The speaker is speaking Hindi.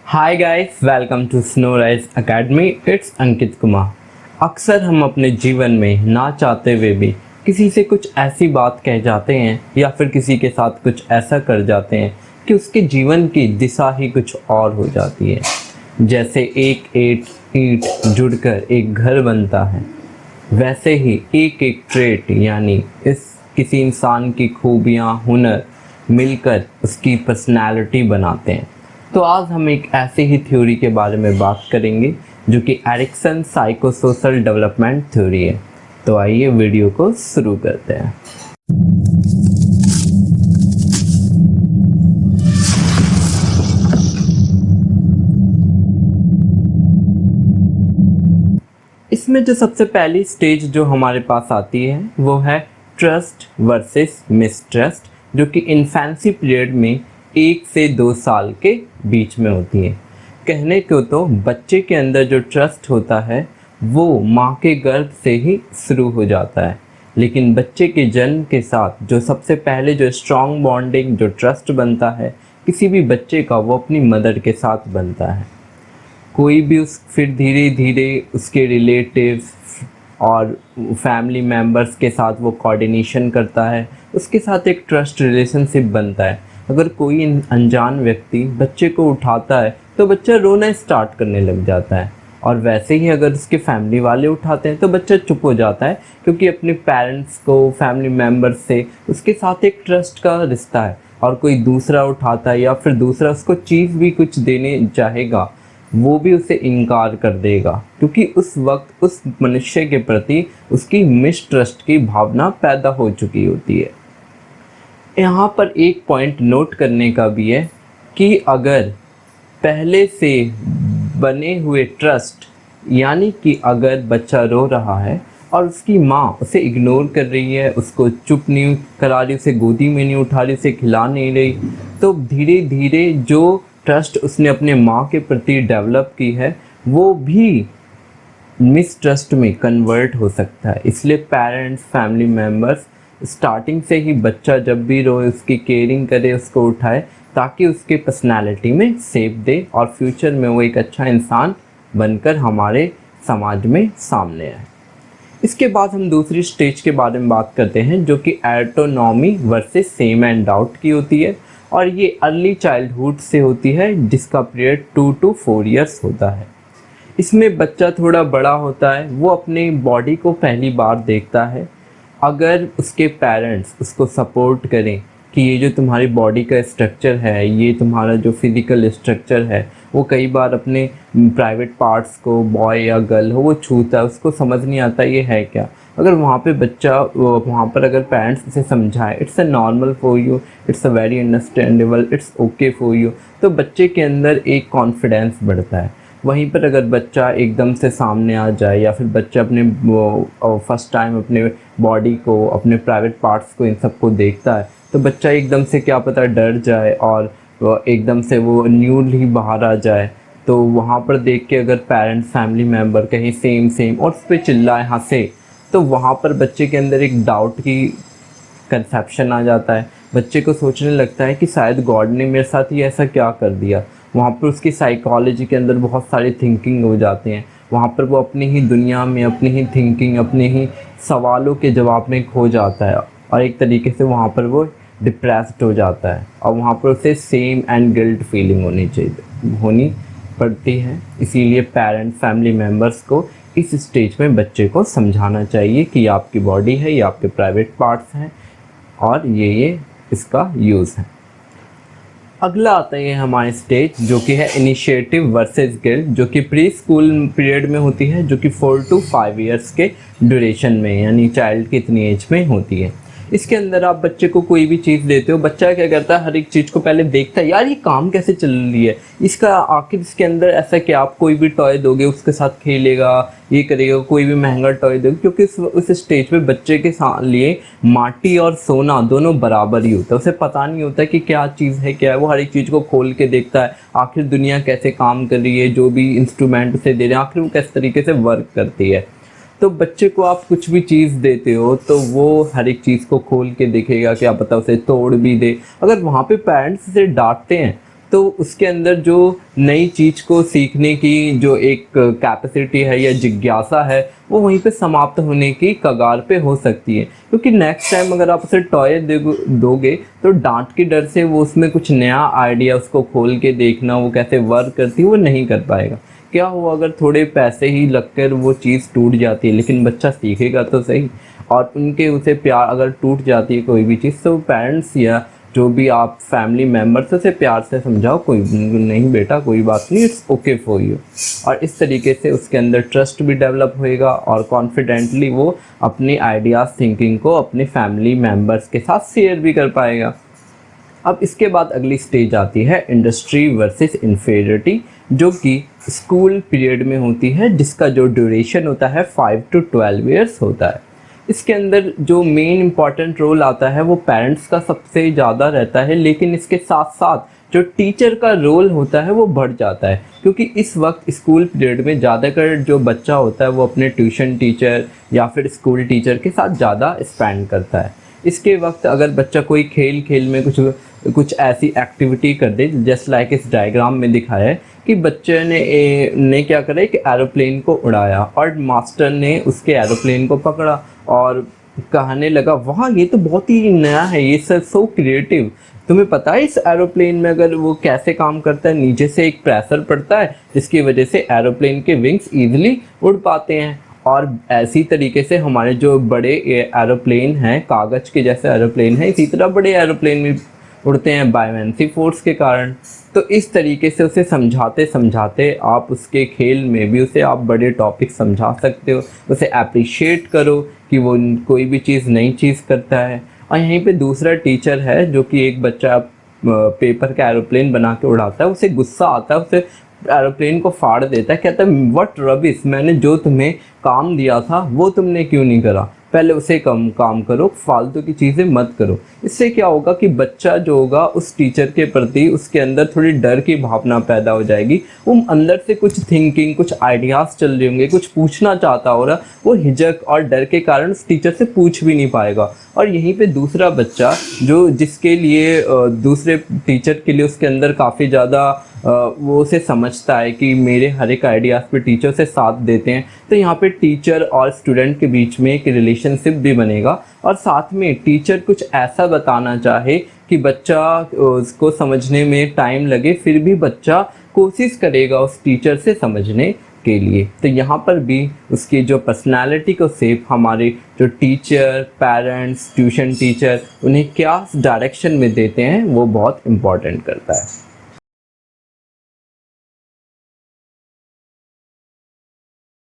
Hi guys, welcome to Snow Rise Academy. It's Ankit Kumar. अक्सर हम अपने जीवन में ना चाहते हुए भी किसी से कुछ ऐसी बात कह जाते हैं या फिर किसी के साथ कुछ ऐसा कर जाते हैं कि उसके जीवन की दिशा ही कुछ और हो जाती है। जैसे एक एक ईंट जुड़कर एक घर बनता है, वैसे ही एक एक ट्रेट यानी इस किसी इंसान की खूबियाँ, हुनर मिलकर उसकी पर्सनैलिटी बनाते हैं। तो आज हम एक ऐसे ही थ्योरी के बारे में बात करेंगे जो कि एरिक्सन साइकोसोशल डेवलपमेंट थ्योरी है। तो आइए वीडियो को शुरू करते हैं। इसमें जो सबसे पहली स्टेज जो हमारे पास आती है वो है ट्रस्ट वर्सेस मिसट्रस्ट, जो कि इन्फेंसी पीरियड में 1 से 2 साल के बीच में होती है। कहने को तो बच्चे के अंदर जो ट्रस्ट होता है वो माँ के गर्भ से ही शुरू हो जाता है, लेकिन बच्चे के जन्म के साथ जो सबसे पहले जो स्ट्रॉन्ग बॉन्डिंग जो ट्रस्ट बनता है किसी भी बच्चे का, वो अपनी मदर के साथ बनता है। कोई भी फिर धीरे धीरे उसके रिलेटिव्स और फैमिली मेम्बर्स के साथ वो कोऑर्डिनेशन करता है, उसके साथ एक ट्रस्ट रिलेशनशिप बनता है। अगर कोई अनजान व्यक्ति बच्चे को उठाता है तो बच्चा रोना स्टार्ट करने लग जाता है, और वैसे ही अगर उसके फैमिली वाले उठाते हैं तो बच्चा चुप हो जाता है, क्योंकि अपने पेरेंट्स को, फैमिली मेम्बर्स से उसके साथ एक ट्रस्ट का रिश्ता है। और कोई दूसरा उठाता है या फिर दूसरा उसको चीज़ भी कुछ देने चाहेगा, वो भी उसे इनकार कर देगा, क्योंकि उस वक्त उस मनुष्य के प्रति उसकी मिसट्रस्ट की भावना पैदा हो चुकी होती है। यहाँ पर एक पॉइंट नोट करने का भी है कि अगर पहले से बने हुए ट्रस्ट, यानी कि अगर बच्चा रो रहा है और उसकी माँ उसे इग्नोर कर रही है, उसको चुप नहीं करा रही, उसे गोदी में नहीं उठा रही, उसे खिला नहीं रही, तो धीरे धीरे जो ट्रस्ट उसने अपने माँ के प्रति डेवलप की है वो भी मिसट्रस्ट में कन्वर्ट हो सकता है। इसलिए पेरेंट्स, फैमिली मेम्बर्स स्टार्टिंग से ही बच्चा जब भी रोए उसकी केयरिंग करे, उसको उठाए, ताकि उसके पर्सनालिटी में शेप दे और फ्यूचर में वो एक अच्छा इंसान बनकर हमारे समाज में सामने आए। इसके बाद हम दूसरी स्टेज के बारे में बात करते हैं, जो कि autonomy versus same and doubt की होती है, और ये अर्ली चाइल्डहुड से होती है, जिसका पीरियड 2 to 4 ईयर्स होता है। इसमें बच्चा थोड़ा बड़ा होता है, वो अपने बॉडी को पहली बार देखता है। अगर उसके पेरेंट्स उसको सपोर्ट करें कि ये जो तुम्हारी बॉडी का स्ट्रक्चर है, ये तुम्हारा जो फिज़िकल स्ट्रक्चर है, वो कई बार अपने प्राइवेट पार्ट्स को, बॉय या गर्ल हो, वो छूता है, उसको समझ नहीं आता ये है क्या। अगर वहाँ पे बच्चा, वहाँ पर अगर पेरेंट्स उसे समझाए, it's a normal for you, it's a very understandable, it's okay for you, तो बच्चे के अंदर एक कॉन्फिडेंस बढ़ता है। वहीं पर अगर बच्चा एकदम से सामने आ जाए, या फिर बच्चा अपने फर्स्ट टाइम अपने बॉडी को, अपने प्राइवेट पार्ट्स को, इन सबको देखता है, तो बच्चा एकदम से क्या पता डर जाए और एकदम से वो न्यूड ही बाहर आ जाए। तो वहाँ पर देख के अगर पेरेंट्स, फैमिली मेम्बर कहीं सेम सेम और उस पर चिल्लाए, हंसे, तो वहाँ पर बच्चे के अंदर एक डाउट की कंसेप्शन आ जाता है। बच्चे को सोचने लगता है कि शायद गॉड ने मेरे साथ ही ऐसा क्या कर दिया। वहाँ पर उसकी साइकोलॉजी के अंदर बहुत सारी थिंकिंग हो जाते हैं। वहाँ पर वो अपनी ही दुनिया में, अपनी ही थिंकिंग, अपने ही सवालों के जवाब में खो जाता है, और एक तरीके से वहाँ पर वो डिप्रेस्ड हो जाता है, और वहाँ पर उसे सेम एंड गिल्ट फीलिंग होनी पड़ती है। इसीलिए पेरेंट्स, फैमिली मेम्बर्स को इस स्टेज में बच्चे को समझाना चाहिए कि ये आपकी बॉडी है, ये आपके प्राइवेट पार्ट्स हैं, और ये इसका यूज़ है। अगला आता है हमारे स्टेज, जो कि है इनिशिएटिव वर्सेस गिल्ट, जो कि प्री स्कूल पीरियड में होती है, जो कि 4 to 5 ईयर्स के ड्यूरेशन में, यानी चाइल्ड की इतनी एज में होती है। इसके अंदर आप बच्चे को कोई भी चीज़ देते हो, बच्चा क्या करता है, हर एक चीज़ को पहले देखता है, यार ये काम कैसे चल रही है, इसका आखिर इसके अंदर ऐसा कि आप कोई भी टॉय दोगे उसके साथ खेलेगा, ये करेगा, कोई भी महंगा टॉय दोगे, क्योंकि उस स्टेज पे बच्चे के लिए माटी और सोना दोनों बराबर ही होता है। उसे पता नहीं होता कि क्या चीज़ है क्या है, वो हर एक चीज़ को खोल के देखता है, आखिर दुनिया कैसे काम कर रही है, जो भी इंस्ट्रूमेंट उसे दे रहे हैं आखिर वो किस तरीके से वर्क करती है। तो बच्चे को आप कुछ भी चीज़ देते हो तो वो हर एक चीज़ को खोल के देखेगा, क्या पता उसे तोड़ भी दे। अगर वहाँ पे पेरेंट्स उसे डांटते हैं तो उसके अंदर जो नई चीज़ को सीखने की जो एक कैपेसिटी है या जिज्ञासा है वो वहीं पे समाप्त होने की कगार पे हो सकती है, क्योंकि नेक्स्ट टाइम अगर आप उसे टॉय दोगे तो डांट के डर से वो उसमें कुछ नया आइडिया उसको खोल के देखना वो कैसे वर्क करती है वो नहीं कर पाएगा। क्या हुआ अगर थोड़े पैसे ही लगकर वो चीज़ टूट जाती है, लेकिन बच्चा सीखेगा तो सही। और उनके उसे प्यार अगर टूट जाती है कोई भी चीज़ तो पेरेंट्स या जो भी आप फैमिली मेम्बर्स से प्यार से समझाओ, कोई नहीं बेटा कोई बात नहीं, इट्स ओके फॉर यू। और इस तरीके से उसके अंदर ट्रस्ट भी डेवलप होएगा और कॉन्फिडेंटली वो अपनी आइडियाज़ थिंकिंग को अपने फैमिली मेम्बर्स के साथ शेयर भी कर पाएगा। अब इसके बाद अगली स्टेज आती है इंडस्ट्री वर्सेस इन्फीरियरिटी, जो कि स्कूल पीरियड में होती है, जिसका जो ड्यूरेशन होता है 5 to 12 ईयर्स होता है। इसके अंदर जो मेन इम्पॉर्टेंट रोल आता है वो पेरेंट्स का सबसे ज़्यादा रहता है, लेकिन इसके साथ साथ जो टीचर का रोल होता है वो बढ़ जाता है, क्योंकि इस वक्त स्कूल पीरियड में ज़्यादातर जो बच्चा होता है वो अपने ट्यूशन टीचर या फिर स्कूल टीचर के साथ ज़्यादा स्पेंड करता है। इसके वक्त अगर बच्चा कोई खेल में कुछ ऐसी एक्टिविटी कर दे, जस्ट लाइक इस डायग्राम में दिखाया है कि बच्चे ने क्या करा कि एरोप्लेन को उड़ाया और मास्टर ने उसके एरोप्लेन को पकड़ा और कहने लगा वाह ये तो बहुत ही नया है, ये सर सो क्रिएटिव। तुम्हें पता है इस एरोप्लेन में अगर वो कैसे काम करता है, नीचे से एक प्रेशर पड़ता है जिसकी वजह से एरोप्लेन के विंग्स इजीली उड़ पाते हैं। और ऐसी तरीके से हमारे जो बड़े एरोप्लेन हैं, कागज़ के जैसे एरोप्लेन हैं, इसी तरह बड़े एरोप्लेन भी उड़ते हैं बायोमेंसी फोर्स के कारण। तो इस तरीके से उसे समझाते समझाते आप उसके खेल में भी उसे आप बड़े टॉपिक समझा सकते हो, उसे अप्रिशिएट करो कि वो कोई भी चीज़ नई चीज़ करता है। और यहीं पे दूसरा टीचर है जो कि एक बच्चा पेपर का एरोप्लेन बना के उड़ाता है, उसे गुस्सा आता है, उसे एरोप्लेन को फाड़ देता है, कहता है व्हाट रबिश, मैंने जो तुम्हें काम दिया था वो तुमने क्यों नहीं करा, पहले उसे कम काम करो, फालतू की चीज़ें मत करो। इससे क्या होगा कि बच्चा जो होगा उस टीचर के प्रति उसके अंदर थोड़ी डर की भावना पैदा हो जाएगी, वो अंदर से कुछ थिंकिंग कुछ आइडियाज़ चल रहे होंगे, कुछ पूछना चाहता होगा, वो हिचक और डर के कारण उस टीचर से पूछ भी नहीं पाएगा। और यहीं पे दूसरा बच्चा जो जिसके लिए दूसरे टीचर के लिए उसके अंदर काफ़ी ज़्यादा वो उसे समझता है कि मेरे हर एक आइडियाज़ पे टीचर से साथ देते हैं, तो यहाँ पे टीचर और स्टूडेंट के बीच में एक रिलेशनशिप भी बनेगा। और साथ में टीचर कुछ ऐसा बताना चाहे कि बच्चा उसको समझने में टाइम लगे, फिर भी बच्चा कोशिश करेगा उस टीचर से समझने के लिए। तो यहाँ पर भी उसकी जो पर्सनालिटी को शेप हमारे जो टीचर, पेरेंट्स, ट्यूशन टीचर उन्हें क्या डायरेक्शन में देते हैं वो बहुत इम्पॉर्टेंट करता है।